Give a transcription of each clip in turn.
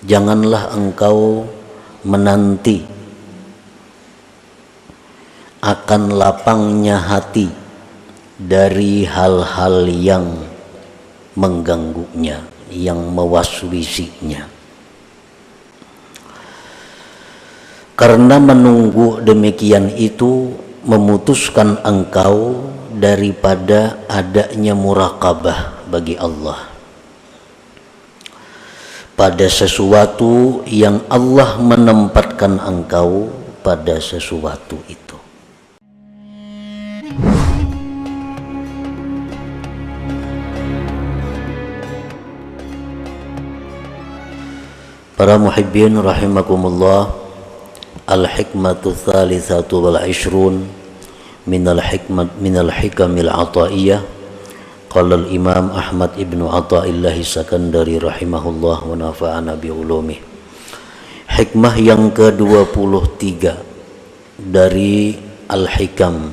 janganlah engkau menanti akan lapangnya hati dari hal-hal yang mengganggunya, yang mewaswisinya. Karena menunggu demikian itu memutuskan engkau daripada adanya muraqabah bagi Allah pada sesuatu yang Allah menempatkan engkau pada sesuatu itu. Para muhibbin rahimakumullah, al-hikmatu tsalitsatu wal 'ishrun minal hikamil ataiyah. Qala al-Imam Ahmad ibnu Athaillah Sakandari rahimahullah wa nafa'ana bi ulumih. Hikmah yang ke-23 dari Al-Hikam.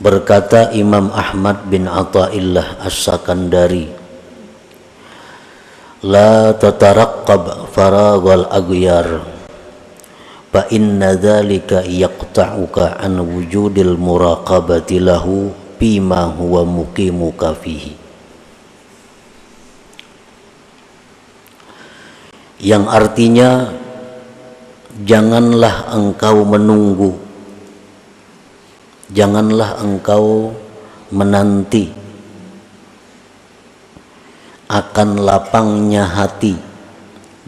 Berkata Imam Ahmad bin Athaillah As-Sakandari, la tataraqqab faraghal aghyar fa inna dzalika yaqta'uka an wujudil muraqabati lahu bima huwa muqimuka fihi. Yang artinya, janganlah engkau menunggu, janganlah engkau menanti akan lapangnya hati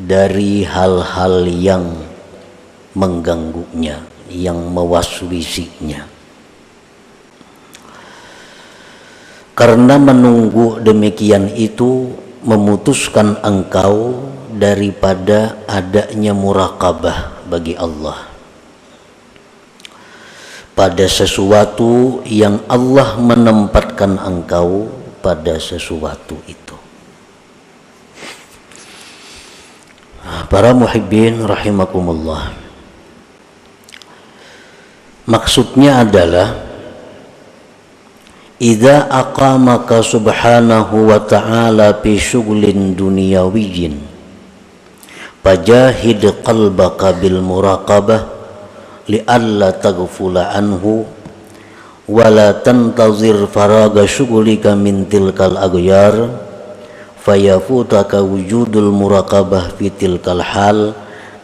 dari hal-hal yang mengganggunya, yang mewaswisinya. Karena menunggu demikian itu memutuskan engkau daripada adanya muraqabah bagi Allah pada sesuatu yang Allah menempatkan engkau pada sesuatu itu. Para muhibbin rahimakumullah, maksudnya adalah idza aqamaka subhanahu wa ta'ala fi syughlin dunyawiyyin fajahid qalbaka bil muraqabah li'alla taghfula anhu wa la tantazir faraga syughlika min tilkal aghyar fayafutaka wujudul muraqabah fi tilkal hal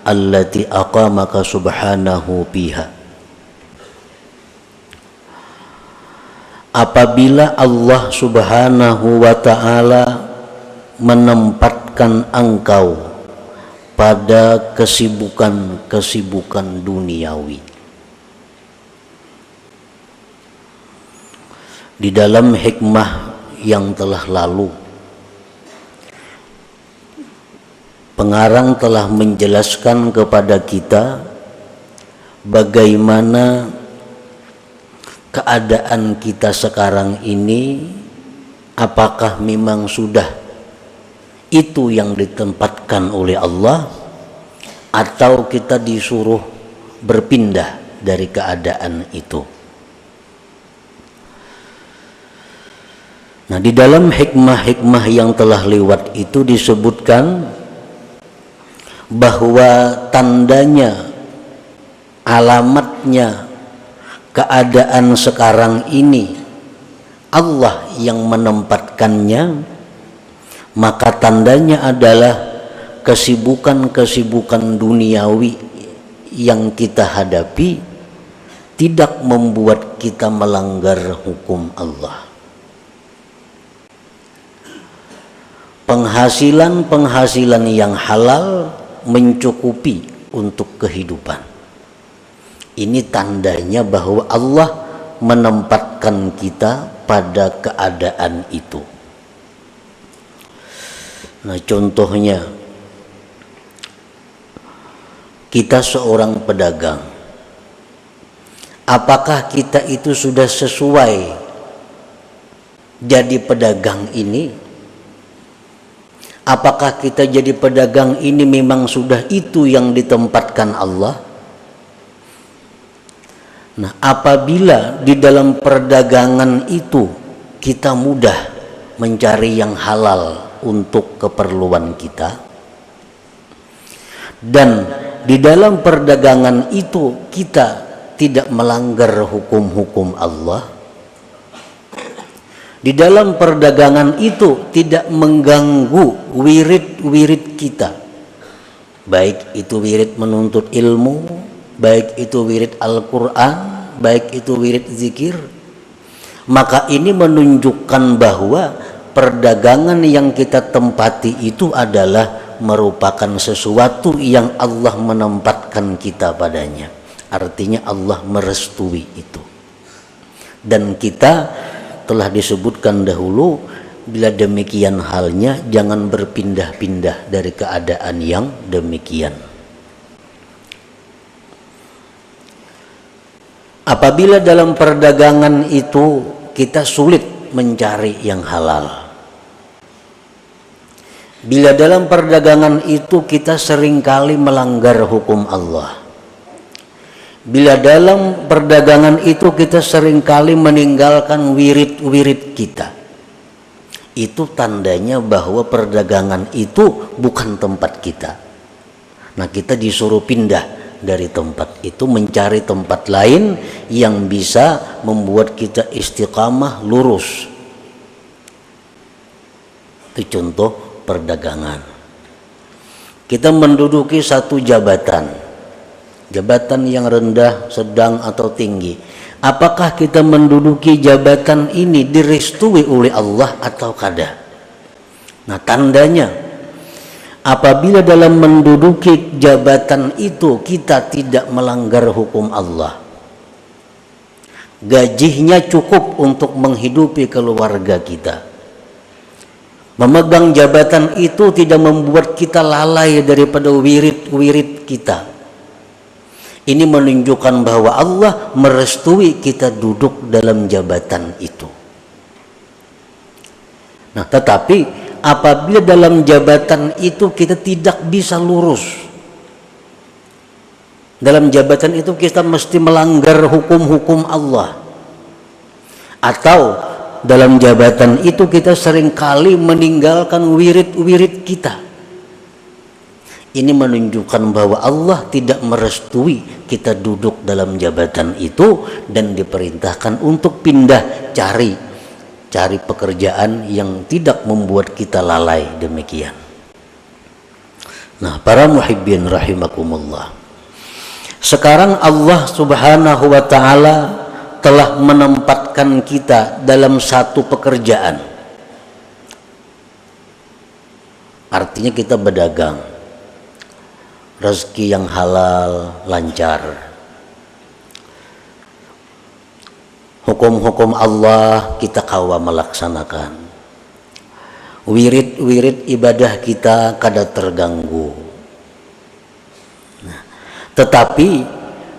allati aqamaka subhanahu biha. Apabila Allah subhanahu wa ta'ala menempatkan engkau pada kesibukan duniawi, di dalam hikmah yang telah lalu pengarang telah menjelaskan kepada kita bagaimana keadaan kita sekarang ini, apakah memang sudah itu yang ditempatkan oleh Allah atau kita disuruh berpindah dari keadaan itu. Nah, di dalam hikmah-hikmah yang telah lewat itu disebutkan bahwa tandanya, alamatnya keadaan sekarang ini Allah yang menempatkannya, maka tandanya adalah kesibukan-kesibukan duniawi yang kita hadapi tidak membuat kita melanggar hukum Allah. Penghasilan yang halal mencukupi untuk kehidupan. Ini tandanya bahwa Allah menempatkan kita pada keadaan itu. Nah, contohnya, kita seorang pedagang. Apakah kita itu sudah sesuai jadi pedagang ini? Apakah kita jadi pedagang ini memang sudah itu yang ditempatkan Allah? Nah, apabila di dalam perdagangan itu kita mudah mencari yang halal untuk keperluan kita, Dan di dalam perdagangan itu kita tidak melanggar hukum-hukum Allah. Di dalam perdagangan itu tidak mengganggu wirid-wirid kita, baik itu wirid menuntut ilmu, baik itu wirid Al-Quran, baik itu wirid zikir. Maka ini menunjukkan bahwa perdagangan yang kita tempati itu adalah merupakan sesuatu yang Allah menempatkan kita padanya. Artinya Allah merestui itu. Dan kita telah disebutkan dahulu, bila demikian halnya jangan berpindah-pindah dari keadaan yang demikian. Apabila dalam perdagangan itu kita sulit mencari yang halal, bila dalam perdagangan itu kita seringkali melanggar hukum Allah, bila dalam perdagangan itu kita seringkali meninggalkan wirid-wirid kita, itu tandanya bahwa perdagangan itu bukan tempat kita. Nah, kita disuruh pindah dari tempat itu, mencari tempat lain yang bisa membuat kita istiqamah, lurus. Itu contoh perdagangan. Kita menduduki satu jabatan, jabatan yang rendah, sedang atau tinggi. Apakah kita menduduki jabatan ini direstui oleh Allah atau kada? Nah, tandanya apabila dalam menduduki jabatan itu kita tidak melanggar hukum Allah, gajinya cukup untuk menghidupi keluarga kita, memegang jabatan itu tidak membuat kita lalai daripada wirid-wirid kita, ini menunjukkan bahwa Allah merestui kita duduk dalam jabatan itu. Nah, tetapi apabila dalam jabatan itu kita tidak bisa lurus, dalam jabatan itu kita mesti melanggar hukum-hukum Allah, atau dalam jabatan itu kita seringkali meninggalkan wirid-wirid kita, ini menunjukkan bahwa Allah tidak merestui kita duduk dalam jabatan itu dan diperintahkan untuk pindah, cari pekerjaan yang tidak membuat kita lalai demikian. Nah, para muhibbin rahimakumullah, sekarang Allah Subhanahu wa ta'ala telah menempatkan kita dalam satu pekerjaan. Artinya kita berdagang, rezeki yang halal, lancar. Hukum-hukum Allah kita kawa melaksanakan. Wirid-wirid ibadah kita kada terganggu. Nah, tetapi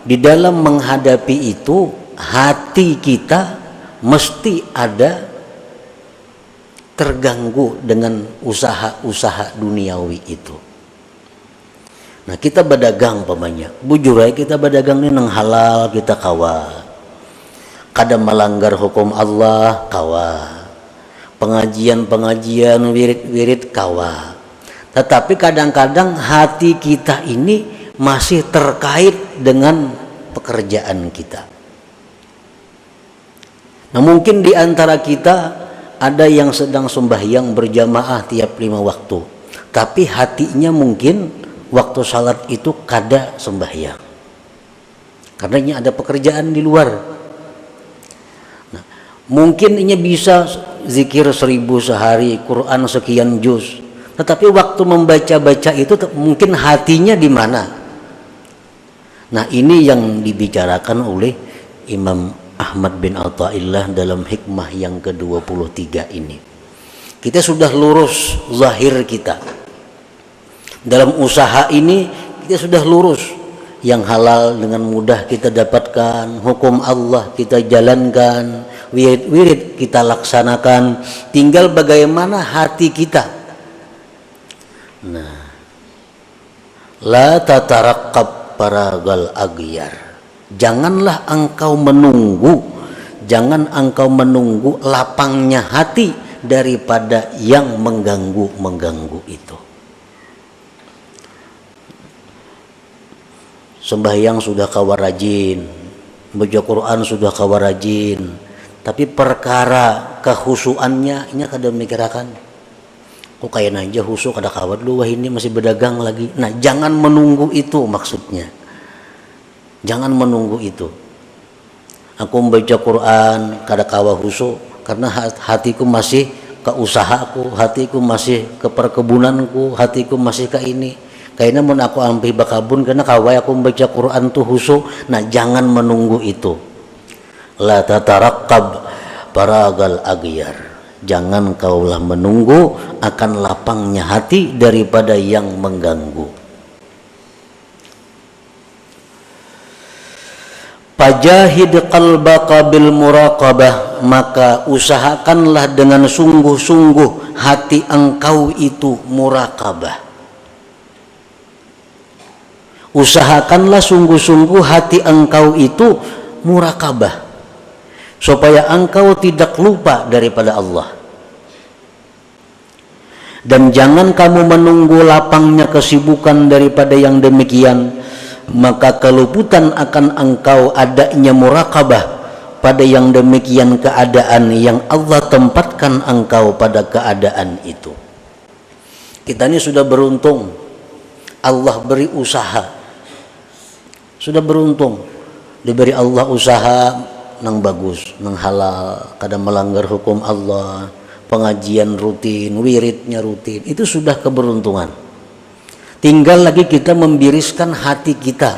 di dalam menghadapi itu, hati kita mesti ada terganggu dengan usaha-usaha duniawi itu. Nah, kita berdagang pamannya, bujur aja kita berdagang ini nang halal kita kawa, kada melanggar hukum Allah kawa, pengajian-pengajian wirid-wirid kawa. Tetapi kadang-kadang hati kita ini masih terkait dengan pekerjaan kita. Nah, mungkin di antara kita ada yang sedang sembahyang berjamaah tiap 5 waktu, tapi hatinya mungkin waktu salat itu kada sembahyang, karena ini ada pekerjaan di luar. Nah, mungkin ini bisa zikir 1000 sehari, Quran sekian juz, tetapi waktu membaca-baca itu mungkin hatinya di mana? Nah, ini yang dibicarakan oleh Imam Ahmad bin Athaillah dalam hikmah yang ke-23 ini. Kita sudah lurus zahir kita, dalam usaha ini kita sudah lurus, yang halal dengan mudah kita dapatkan, hukum Allah kita jalankan, wirid-wirid kita laksanakan, tinggal bagaimana hati kita. Nah, la tataraqqab paragal aghyar, jangan engkau menunggu lapangnya hati daripada yang mengganggu itu. sembahyang sudah kawa rajin, baca Quran sudah kawa rajin, tapi perkara kehusuannya ini kada mikirakan. Kok kayak aja husuk kada kawat lu, wah ini masih berdagang lagi. Nah, jangan menunggu itu maksudnya. Jangan menunggu itu. Aku membaca Quran kada kawa husuk karena hatiku masih ke usahaku, hatiku masih ke perkebunanku, hatiku masih ke ini. Kayaknya mun aku ambil bakabun karena kawai aku membaca Quran tuh husuk. Nah, jangan menunggu itu. La tataraqqab paragal aghyar. Jangan kaulah menunggu akan lapangnya hati daripada yang mengganggu. Fajahid qalbaka bil muraqabah, maka usahakanlah dengan sungguh-sungguh hati engkau itu muraqabah. Usahakanlah sungguh-sungguh hati engkau itu muraqabah, supaya engkau tidak lupa daripada Allah. Dan jangan kamu menunggu lapangnya kesibukan daripada yang demikian, maka keluputan akan engkau adanya muraqabah pada yang demikian keadaan yang Allah tempatkan engkau pada keadaan itu. Kita ini sudah beruntung, Allah beri usaha, sudah beruntung diberi Allah usaha nang bagus, nang halal, kada melanggar hukum Allah, pengajian rutin, wiridnya rutin, itu sudah keberuntungan. Tinggal lagi kita membiriskan hati kita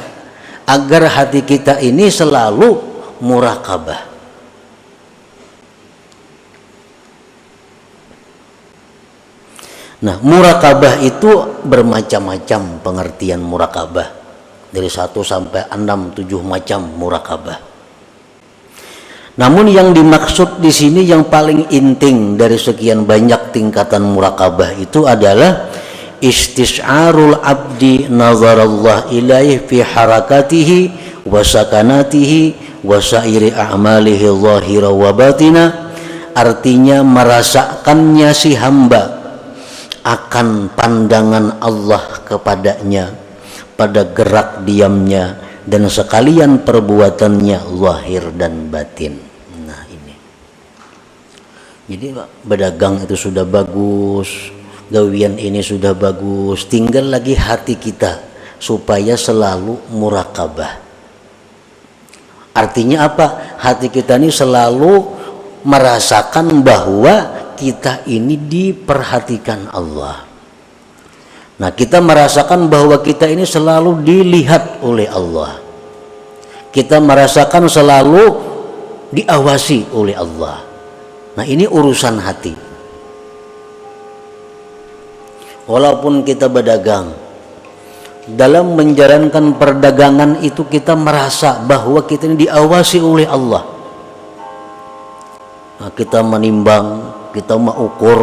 agar hati kita ini selalu muraqabah. Nah, muraqabah itu bermacam-macam pengertian muraqabah. Dari 1 sampai 6, 7 macam muraqabah. Namun yang dimaksud di sini yang paling inting dari sekian banyak tingkatan muraqabah itu adalah istis'arul abdi nazarallah ilaih fi harakatihi wa sakanatihi wa sairi a'malihi zahira wa batina. Artinya merasakannya si hamba akan pandangan Allah kepadanya pada gerak diamnya dan sekalian perbuatannya zahir dan batin. Nah, ini jadi berdagang itu sudah bagus, gawian ini sudah bagus, tinggal lagi hati kita supaya selalu muraqabah. Artinya apa? Hati kita ini selalu merasakan bahwa kita ini diperhatikan Allah. Nah, kita merasakan bahwa kita ini selalu dilihat oleh Allah. Kita merasakan selalu diawasi oleh Allah. Nah, ini urusan hati. Walaupun kita berdagang, dalam menjalankan perdagangan itu kita merasa bahwa kita ini diawasi oleh Allah. Nah, kita menimbang, kita mengukur,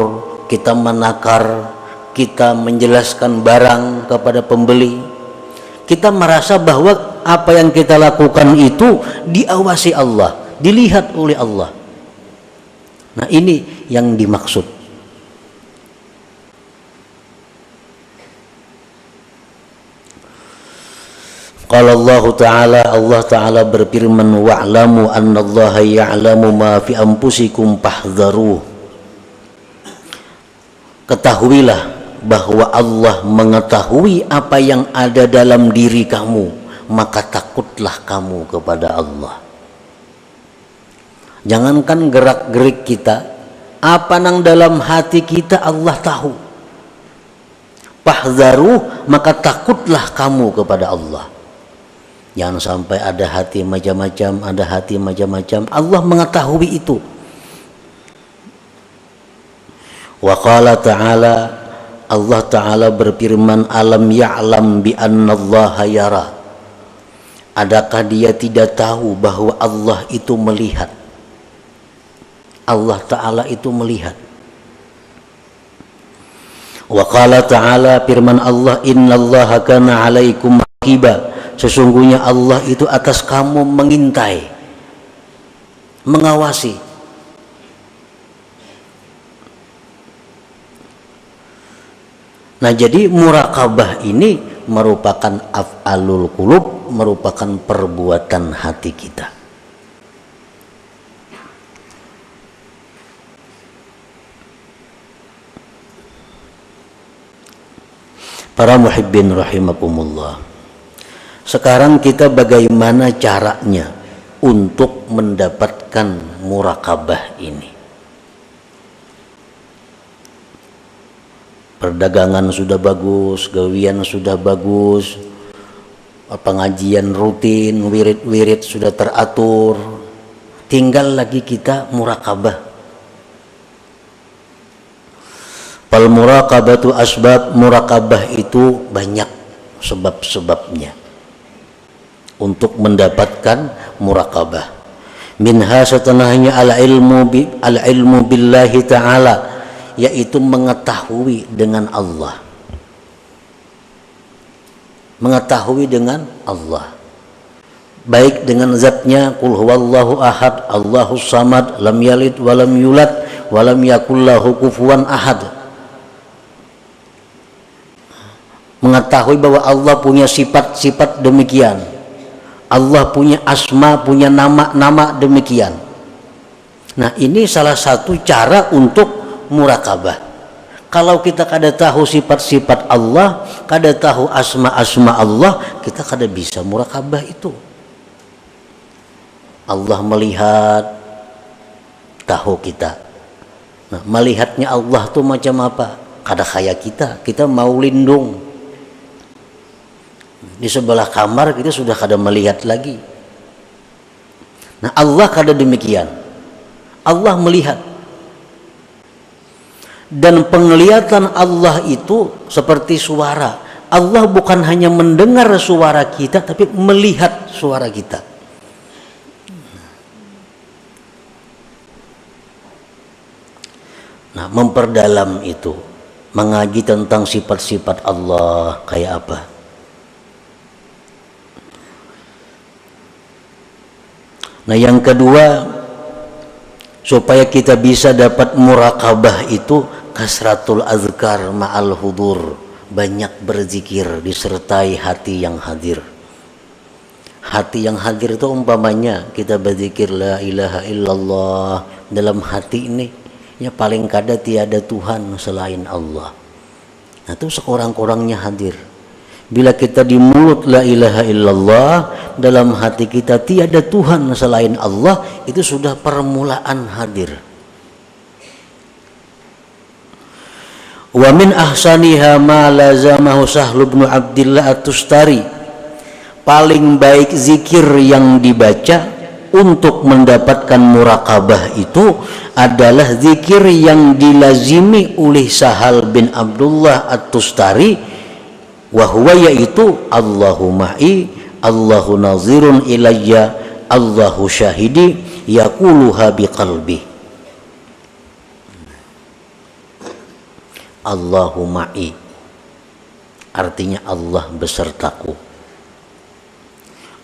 kita menakar, kita menjelaskan barang kepada pembeli, kita merasa bahwa apa yang kita lakukan itu diawasi Allah, dilihat oleh Allah. Nah, ini yang dimaksud. Qala Allah Ta'ala berfirman, wa'lamu annallaha ya'lamu ma fi anfusikum fahdharuh. Ketahuilah bahwa Allah mengetahui apa yang ada dalam diri kamu, maka takutlah kamu kepada Allah. Jangankan gerak-gerik kita, apa yang dalam hati kita Allah tahu. Fahdharuh, maka takutlah kamu kepada Allah. Jangan sampai ada hati macam-macam, ada hati macam-macam. Allah mengetahui itu. Wa qala ta'ala, Allah Ta'ala berfirman, alam ya'lam bi annallaha yara. Adakah dia tidak tahu bahwa Allah itu melihat? Allah Ta'ala itu melihat. Wa qala ta'ala, firman Allah, innallaha kana 'alaikum raqiba. Sesungguhnya Allah itu atas kamu mengintai, mengawasi. Nah, jadi muraqabah ini merupakan af'alul qulub, merupakan perbuatan hati kita. Para muhibbin rahimakumullah. Sekarang kita bagaimana caranya untuk mendapatkan muraqabah ini? Perdagangan sudah bagus, gawian sudah bagus, pengajian rutin, wirid-wirid sudah teratur. Tinggal lagi kita muraqabah. Fal muraqabatu asbab, muraqabah itu banyak sebab-sebabnya untuk mendapatkan muraqabah. Minha setelahnya al-ilmu billahi ta'ala, yaitu mengetahui dengan Allah. Mengetahui dengan Allah. Baik dengan zatnya, qul huwallahu ahad, Allahus samad, lam yalid walam yulad walam yakul lahu kufuwan ahad. Mengetahui bahwa Allah punya sifat-sifat demikian, Allah punya asma, punya nama-nama demikian. Nah, ini salah satu cara untuk muraqabah. Kalau kita kada tahu sifat-sifat Allah, kada tahu asma-asma Allah, kita kada bisa muraqabah itu. Allah melihat, tahu kita. Nah, melihatnya Allah tuh macam apa? Kada kayak kita mau lindung. Di sebelah kamar kita sudah kada melihat lagi. Nah, Allah kada demikian. Allah melihat. Dan penglihatan Allah itu seperti suara. Allah bukan hanya mendengar suara kita, tapi melihat suara kita. Nah, memperdalam itu, mengaji tentang sifat-sifat Allah kayak apa. Nah, yang kedua, supaya kita bisa dapat muraqabah itu kasratul azkar ma'al hudur, banyak berzikir disertai hati yang hadir. Hati yang hadir itu umpamanya kita berzikir la ilaha illallah, dalam hati ini ya paling kada tiada Tuhan selain Allah. Nah, itu sekurang-kurangnya hadir. Bila kita di mulut la ilaha illallah, dalam hati kita tiada Tuhan selain Allah, itu sudah permulaan hadir. Wa min ahsaniha ma lazamahu Sahlu bin Abdillah At-Tustari. Paling baik zikir yang dibaca untuk mendapatkan muraqabah itu adalah zikir yang dilazimi oleh Sahal bin Abdullah At-Tustari, wahwa yaitu Allahu ma'i, Allahu nazirun ilayya, Allahu syahidi, yaquluha biqalbi. Allahu ma'i artinya Allah besertaku.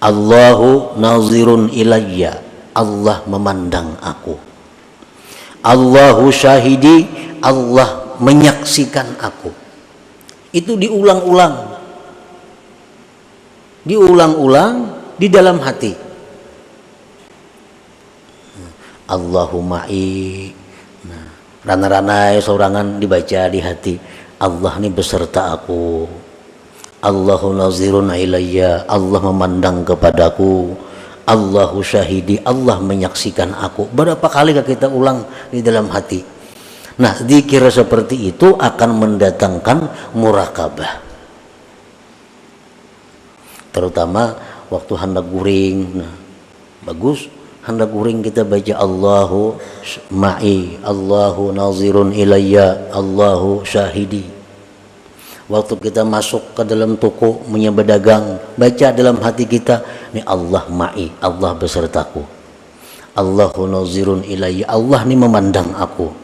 Allahu nazirun ilayya, Allah memandang aku. Allahu syahidi, Allah menyaksikan aku. Itu diulang-ulang di dalam hati. Allahuma'i, nah, rana-ranai sorangan dibaca di hati. Allah ini beserta aku. Allahu nazirun ilayya, Allah memandang kepadaku. Allahu syahidi, Allah menyaksikan aku. Berapa kali kita ulang di dalam hati? Nah, zikir seperti itu akan mendatangkan muraqabah. Terutama waktu hendak guring. Nah, bagus hendak guring kita baca Allahu ma'i, Allahu nazirun ilayya, Allahu syahidi. Waktu kita masuk ke dalam toko punya berdagang, baca dalam hati kita, ini Allah ma'i, Allah besertaku. Allahu nazirun ilayya, Allah ini memandang aku.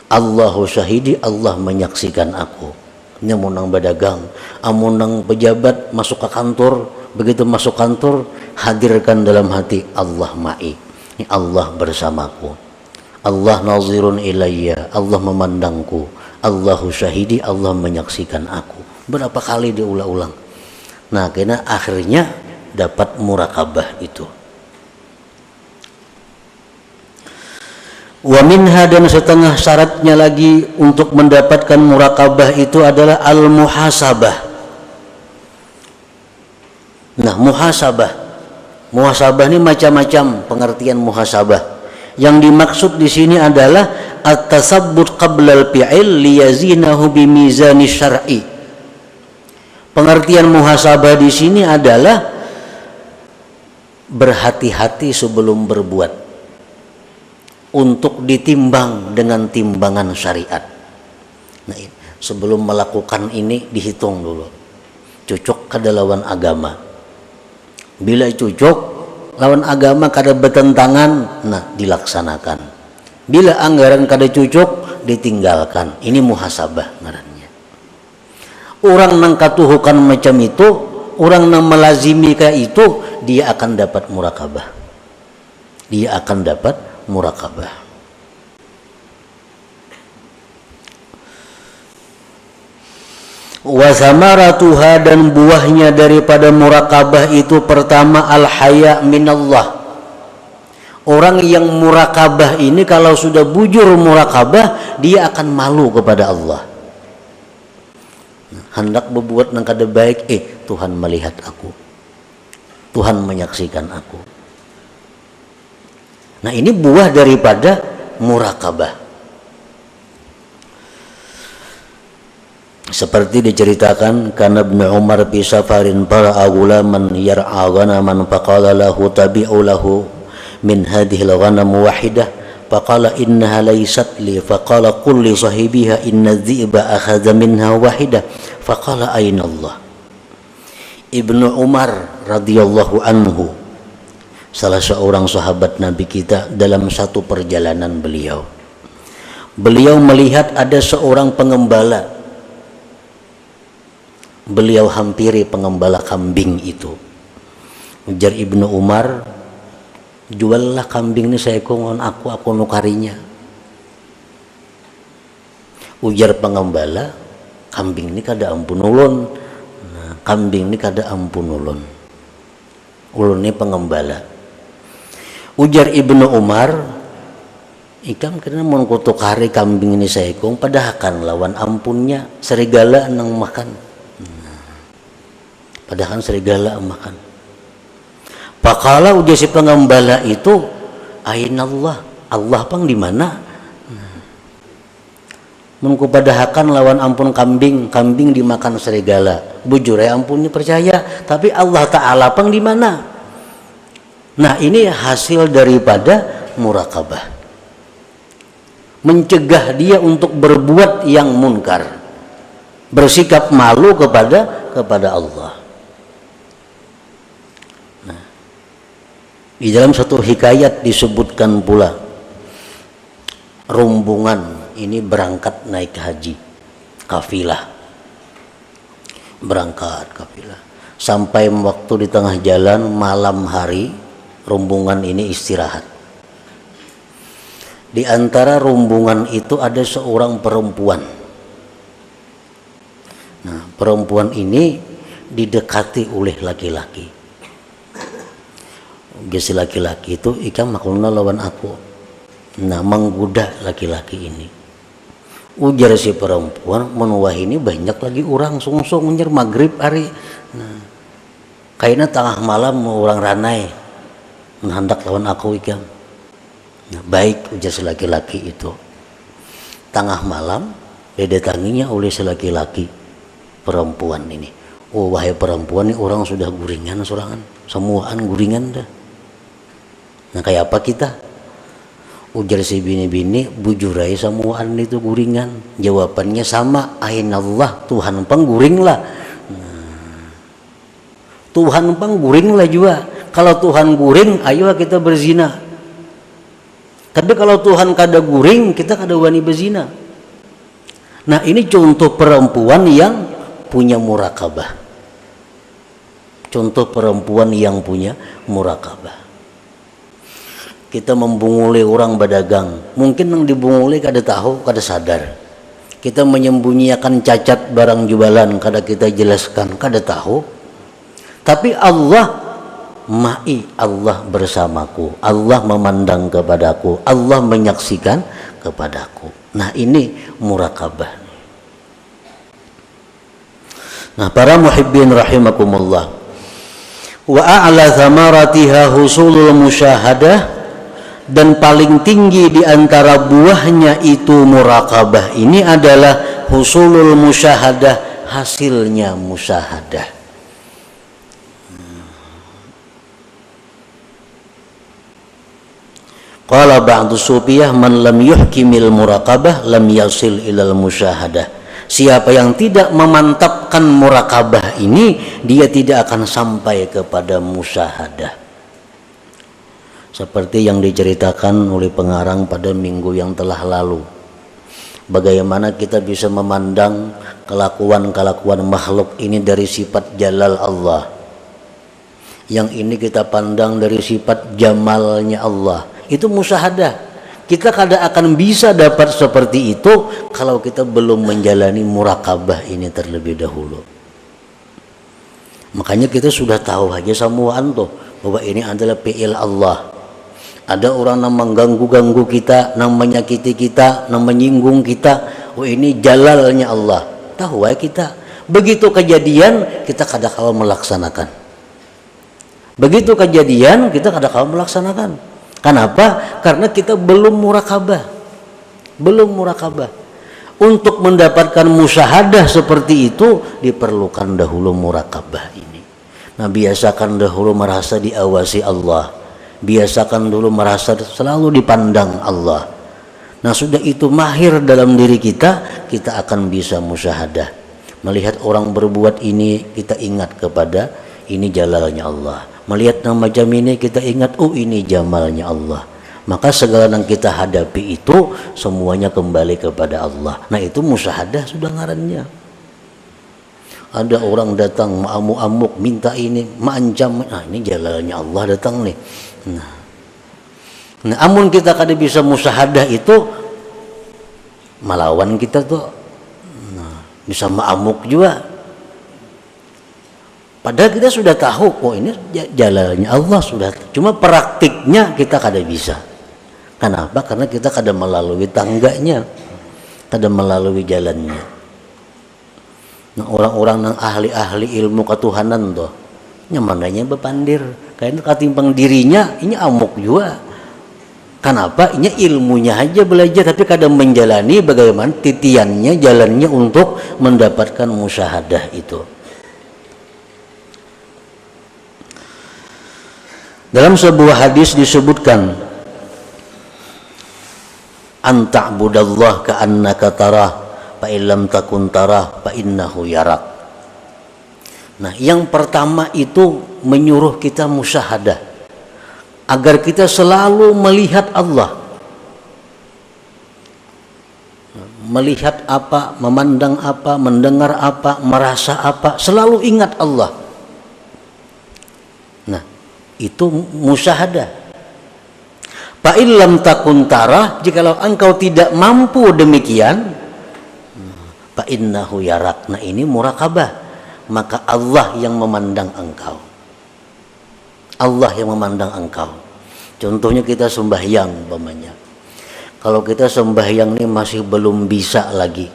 Allahu syahidi, Allah menyaksikan aku. Ini amunang berdagang, amunang pejabat masuk ke kantor, begitu masuk kantor hadirkan dalam hati Allah ma'i, ini Allah bersamaku. Allah nazirun ilayya, Allah memandangku. Allahu syahidi, Allah menyaksikan aku. Berapa kali diulang-ulang. Nah, karena akhirnya dapat murakabah itu. Wa minha, dan setengah syaratnya lagi untuk mendapatkan murakabah itu adalah al-muhasabah. Nah, muhasabah ini macam-macam pengertian muhasabah. Yang dimaksud di sini adalah at-tasabbut qabla al-fi'il liyazinahu bimizani syar'i. Pengertian muhasabah di sini adalah berhati-hati sebelum berbuat, untuk ditimbang dengan timbangan syariat. Nah, sebelum melakukan ini dihitung dulu, cocok kada lawan agama. Bila cocok lawan agama kada bertentangan, nah dilaksanakan. Bila anggaran kada cocok, ditinggalkan. Ini muhasabah ngarannya. Orang nang katuhukan macam itu, orang nang melazimi kayak itu, dia akan dapat murakabah. Dia akan dapat murakabah. Wa samaratuha, dan buahnya daripada murakabah itu pertama al-haya minallah. Orang yang murakabah ini kalau sudah bujur murakabah, dia akan malu kepada Allah. Hendak berbuat nang kada baik, Tuhan melihat aku, Tuhan menyaksikan aku. Nah, ini buah daripada murakabah. Seperti diceritakan, kana Ibnu Umar fi safarin fara'a gulaman yar'a ghanaman faqala lahu tabi'u lahu min hadhihi al-ghanam wahidah faqala innaha laysat li faqala qul li sahibiha inna dhi'ba akhadha minha wahidah faqala ayna Allah. Ibnu Umar radhiyallahu anhu, salah seorang sahabat Nabi kita, dalam satu perjalanan beliau melihat ada seorang pengembala. Beliau hampiri pengembala kambing itu. Ujar Ibnu Umar, juallah kambing ini saya kongon aku nukarinya. Ujar pengembala, kambing ini kada ampun ulun. Nah, kambing ini kada ampun ulun. Ulun ini pengembala. Ujar Ibnu Umar, ikam kena mon kutukari kambing ini saya kong padahakan lawan ampunnya serigala nang makan. Padahal serigala makan. Pakala ujar si pengembala itu, ainallah, Allah pang di mana? Mun kupadahakan lawan ampun kambing dimakan serigala. Bujur ya ampunnya percaya, tapi Allah Ta'ala pang di mana? Nah, ini hasil daripada murakabah. Mencegah dia untuk berbuat yang munkar, bersikap malu kepada Allah. Nah, di dalam satu hikayat disebutkan pula, rombongan ini berangkat naik haji, kafilah, berangkat kafilah, sampai waktu di tengah jalan malam hari, rombongan ini istirahat. Di antara rombongan itu ada seorang perempuan. Nah, perempuan ini didekati oleh laki-laki. Si laki-laki itu, ikam maklumna lawan aku. Nah, menggoda laki-laki ini. Ujar si perempuan, menuah ini banyak lagi orang sungsung menyer maghrib hari. Nah, kayaknya tengah malam orang ranai hendak lawan aku ikam. Nah, baik, ujar si laki-laki itu. Tengah malam didatanginya oleh si laki-laki perempuan ini. Oh, wahai perempuan, ini orang sudah guringan sorangan, semuaan guringan dah. Nah, kayak apa kita? Ujar si bini-bini, bujurai semuaan itu guringan. Jawabannya sama, ainallah, Tuhan pengguring lah. Nah, Tuhan pengguring lah juga. Kalau Tuhan guring, ayo kita berzina. Tapi kalau Tuhan kada guring, kita kada wani berzina. Nah, ini contoh perempuan yang punya murakabah. Contoh perempuan yang punya murakabah. Kita membunguli orang berdagang, mungkin yang dibunguli kada tahu, kada sadar. Kita menyembunyikan cacat barang jualan, kada kita jelaskan, kada tahu. Tapi Allah ma'i, Allah bersamaku, Allah memandang kepadaku, Allah menyaksikan kepadaku. Nah ini muraqabah. Nah para muhibbin rahimakumullah, wa a'la thamaratiha husulul musyahadah, dan paling tinggi di antara buahnya itu muraqabah ini adalah husulul musyahadah, hasilnya musyahadah. Qala ba'du sufiyah man lam yuhkimil muraqabah lam yasil ilal musyahadah. Siapa yang tidak memantapkan muraqabah ini, dia tidak akan sampai kepada musyahadah. Seperti yang diceritakan oleh pengarang pada minggu yang telah lalu. Bagaimana kita bisa memandang kelakuan-kelakuan makhluk ini dari sifat jalal Allah. Yang ini kita pandang dari sifat jamalnya Allah. Itu musyahadah. Kita kada akan bisa dapat seperti itu kalau kita belum menjalani muraqabah ini terlebih dahulu. Makanya kita sudah tahu aja samuan tuh bahwa ini adalah fi'il Allah. Ada orang yang mengganggu-ganggu kita, yang menyakiti kita, yang menyinggung kita. Oh ini jalalnya Allah. Tahu ya kita. Begitu kejadian kita kada kalah melaksanakan. Begitu kejadian kita kada kalah melaksanakan. Kenapa? Karena kita belum muraqabah. Belum muraqabah. Untuk mendapatkan musyahadah seperti itu diperlukan dahulu muraqabah ini. Nah, biasakan dahulu merasa diawasi Allah. Biasakan dulu merasa selalu dipandang Allah. Nah, sudah itu mahir dalam diri kita, kita akan bisa musyahadah. Melihat orang berbuat ini, kita ingat kepada ini jalalnya Allah. Melihat yang macam ini kita ingat, oh ini jamalnya Allah. Maka segala yang kita hadapi itu semuanya kembali kepada Allah. Nah itu musyahadah sudah ngarannya. Ada orang datang amuk-amuk minta ini, mengancam, nah ini jalalnya Allah datang nih. Nah amun kita kada bisa musyahadah itu melawan kita tuh, nah, bisa mengamuk juga. Padahal kita sudah tahu, oh ini jalannya Allah sudah. Cuma praktiknya kita kada bisa. Kenapa? Karena kita kada melalui tangganya, kada melalui jalannya. Nah, orang-orang yang ahli-ahli ilmu ketuhanan tuh, nyamananya bepandir. Karena katimbang dirinya, ini amuk juga. Kenapa? Ini ilmunya aja belajar, tapi kada menjalani bagaimana titiannya, jalannya untuk mendapatkan musyahadah itu. Dalam sebuah hadis disebutkan anta'budallah ka'annaka tarah fa illam takun tarah fa innahu yarak. Nah, yang pertama itu menyuruh kita musyahadah agar kita selalu melihat Allah. Melihat apa, memandang apa, mendengar apa, merasa apa, selalu ingat Allah. Itu musyahadah. Fa illam takun tarah, jikalau engkau tidak mampu demikian, fa innahu yarak. Nah ini muraqabah. Maka Allah yang memandang engkau. Allah yang memandang engkau. Contohnya kita sembahyang umpamanya. Kalau kita sembahyang ini masih belum bisa lagi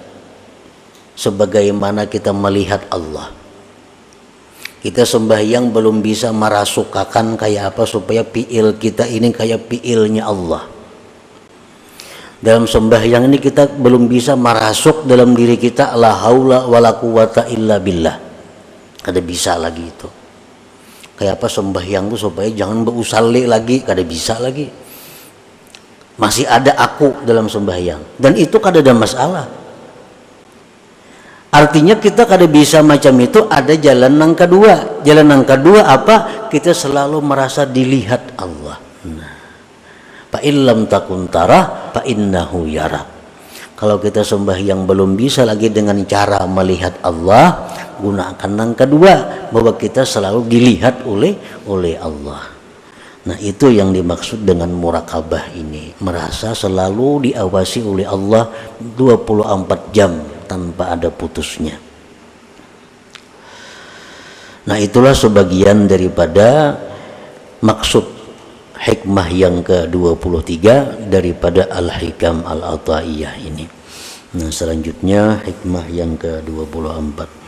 sebagaimana kita melihat Allah. Kita sembahyang belum bisa merasukakan kayak apa supaya fi'il kita ini kayak fi'ilnya Allah. Dalam sembahyang ini kita belum bisa merasuk dalam diri kita la haula wala quwata illa billah. Kada bisa lagi itu. Kayak apa sembahyang itu supaya jangan berusalli lagi, kada bisa lagi. Masih ada aku dalam sembahyang dan itu kada ada masalah. Artinya kita kada bisa macam itu, ada jalan yang kedua. Jalan yang kedua apa? Kita selalu merasa dilihat Allah. Nah, fa illam takun tarah fa innahu yarak. Kalau kita sembahyang belum bisa lagi dengan cara melihat Allah, gunakan yang kedua bahwa kita selalu dilihat oleh Allah. Nah, itu yang dimaksud dengan muraqabah ini. Merasa selalu diawasi oleh Allah 24 jam tanpa ada putusnya. Nah, itulah sebagian daripada maksud hikmah yang ke-23 daripada Al-Hikam Al-Ataiyah ini. Nah, selanjutnya hikmah yang ke-24.